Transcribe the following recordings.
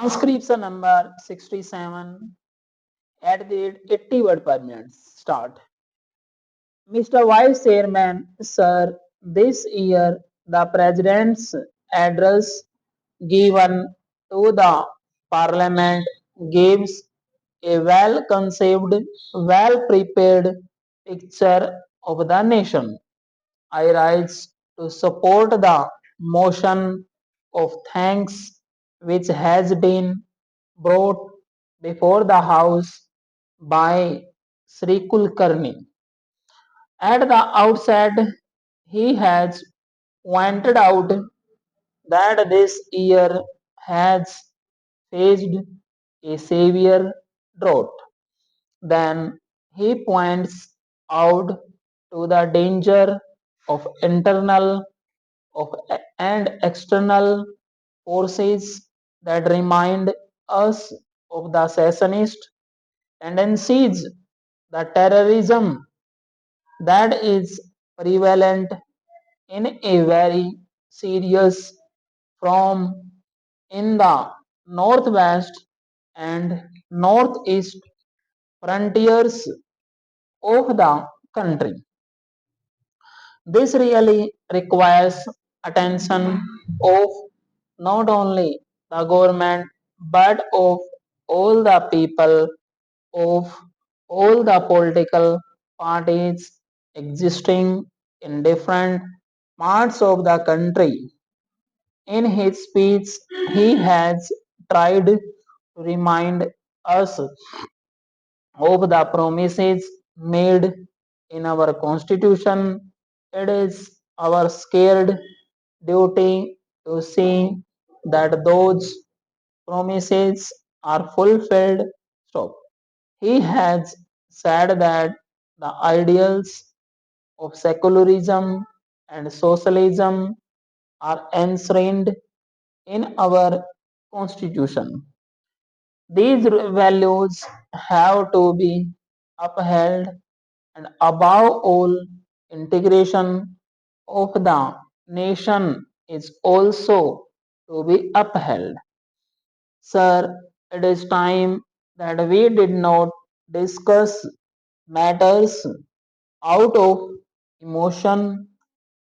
Transcription number 67 at the 80 word per minute. Start. Mr. Vice Chairman, sir, this year the President's address given to the Parliament gives a well conceived, well prepared picture of the nation. I rise to support the motion of thanks which has been brought before the House by Sri Kulkarni. At the outset, he has pointed out that this year has faced a severe drought. Then he points out to the danger of internal of and external forces that remind us of the secessionist tendencies, the terrorism that is prevalent in a very serious form in the northwest and northeast frontiers of the country. This really requires attention of not only the government but of all the people, of all the political parties existing in different parts of the country. In his speech, he has tried to remind us of the promises made in our constitution. It is our scared duty to see that those promises are fulfilled. Stop. He has said that the ideals of secularism and socialism are enshrined in our constitution. These values have to be upheld, and above all, integration of the nation is also to be upheld. Sir, it is time that we did not discuss matters out of emotion.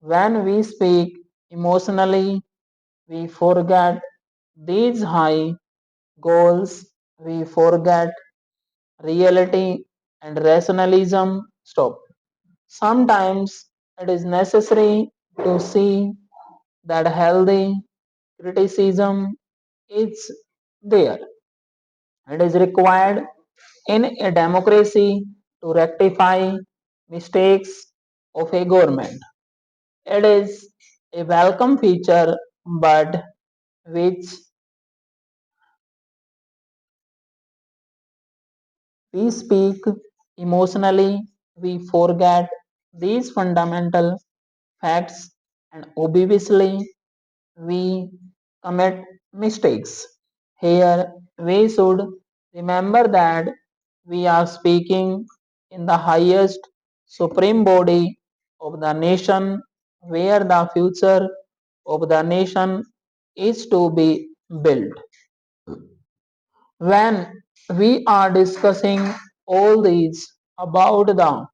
When we speak emotionally, we forget these high goals, we forget reality and rationalism. Stop. Sometimes it is necessary to see that healthy criticism is there. It is required in a democracy to rectify mistakes of a government. It is a welcome feature, but which we speak emotionally, we forget these fundamental facts, and obviously we commit mistakes. Here we should remember that we are speaking in the highest supreme body of the nation, where the future of the nation is to be built. When we are discussing all these about the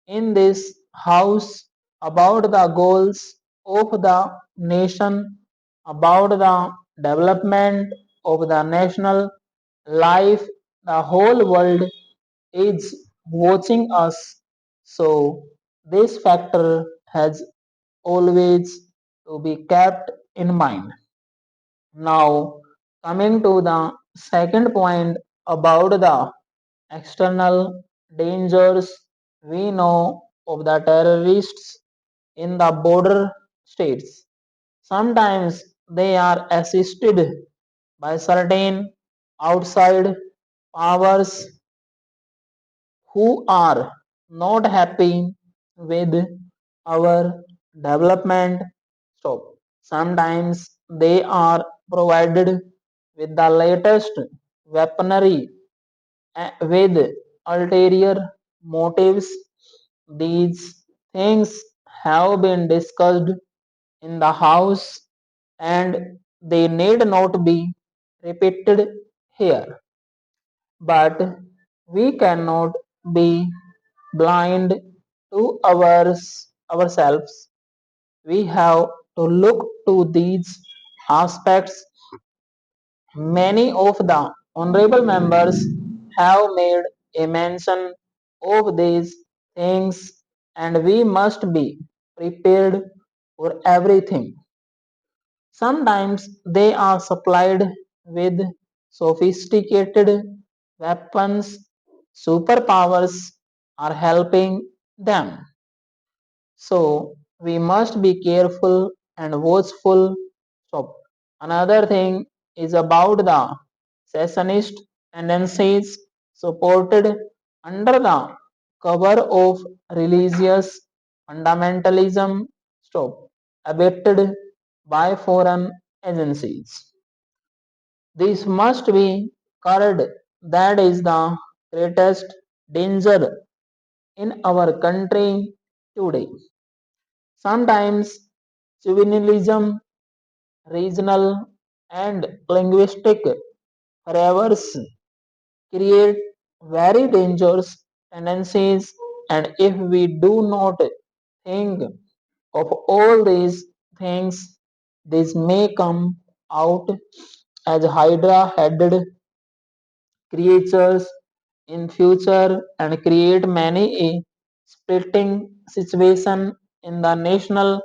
in this house, about the goals of the nation, about the development of the national life, the whole world is watching us. So this factor has always to be kept in mind. Now, coming to the second point about the external dangers, we know of the terrorists in the border states. Sometimes they are assisted by certain outside powers who are not happy with our development. So sometimes they are provided with the latest weaponry with ulterior motives. These things have been discussed in the house and they need not be repeated here. But we cannot be blind to ourselves. We have to look to these aspects. Many of the honorable members have made a mention of these things, and we must be prepared for everything. Sometimes they are supplied with sophisticated weapons. Superpowers are helping them. So we must be careful and watchful. So another thing is about the secessionist tendencies supported under the cover of religious fundamentalism. Stop. Abetted by foreign agencies. This must be curbed. That is the greatest danger in our country today. Sometimes juvenalism, regional and linguistic fervors create very dangerous tendencies, and if we do not think of all these things, this may come out as hydra-headed creatures in future and create many a splitting situation in the national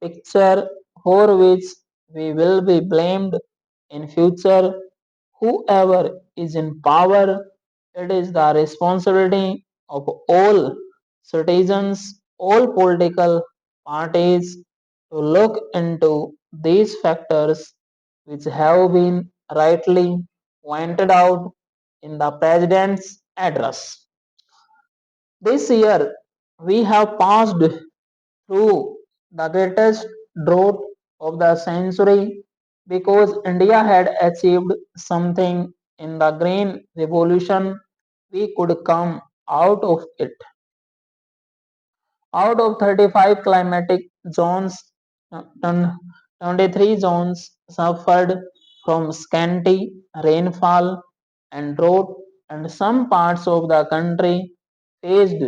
picture for which we will be blamed in future. Whoever is in power, it is the responsibility of all citizens, all political parties to look into these factors which have been rightly pointed out in the President's address. This year, we have passed through the greatest drought of the century because India had achieved something in the Green Revolution. We could come out of it. Out of 35 climatic zones, 23 zones suffered from scanty rainfall and drought, and some parts of the country faced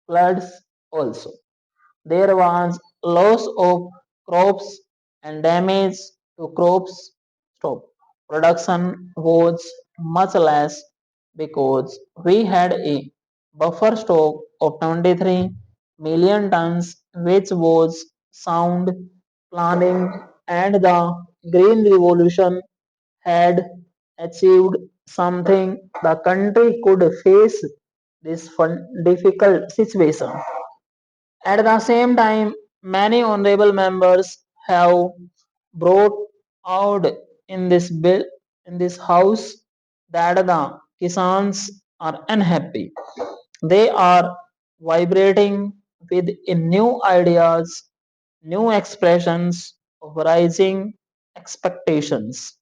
floods also. There was loss of crops and damage to crops. Stop. Production was much less because we had a buffer stock of 23 million tons, which was sound planning, and the Green Revolution had achieved something. The country could face this difficult situation. At the same time, many honorable members have brought out in this bill in this house that the Kisans are unhappy. They are vibrating with new ideas, new expressions of rising expectations.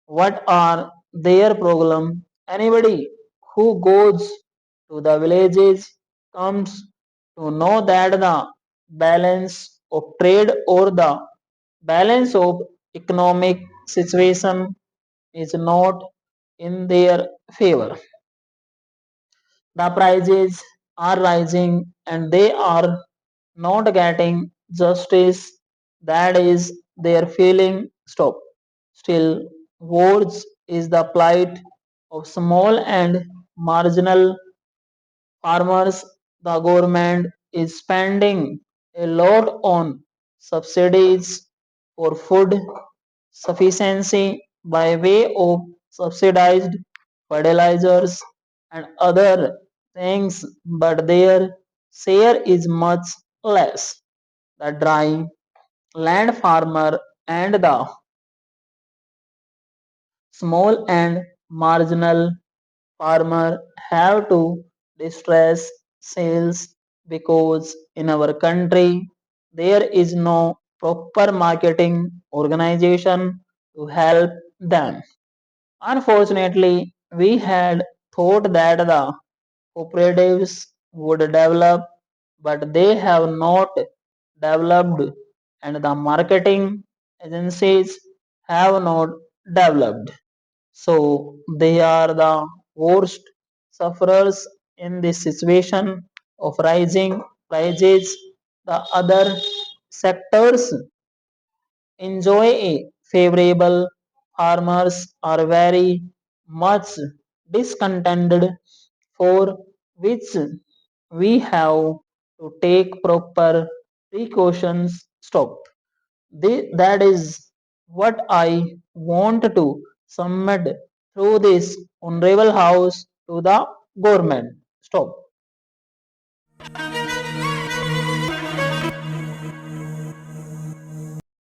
What are their problem? Anybody who goes to the villages comes to know that the balance of trade or the balance of economic situation is not in their favor. The prices are rising and they are not getting justice. That is their feeling. Stop. Still, words is the plight of small and marginal farmers. The government is spending a lot on subsidies for food sufficiency by way of subsidized fertilizers and other things, but their share is much less. The dry land farmer and the small and marginal farmer have to distress sales because in our country there is no proper marketing organization to help them. Unfortunately, we had thought that the cooperatives would develop, but they have not developed, and the marketing agencies have not developed. So they are the worst sufferers in this situation of rising prices. The other sectors enjoy a favorable. Farmers are very much discontented, for which we have to take proper precautions. Stop. That is what I want to submit through this honorable house to the government. Stop.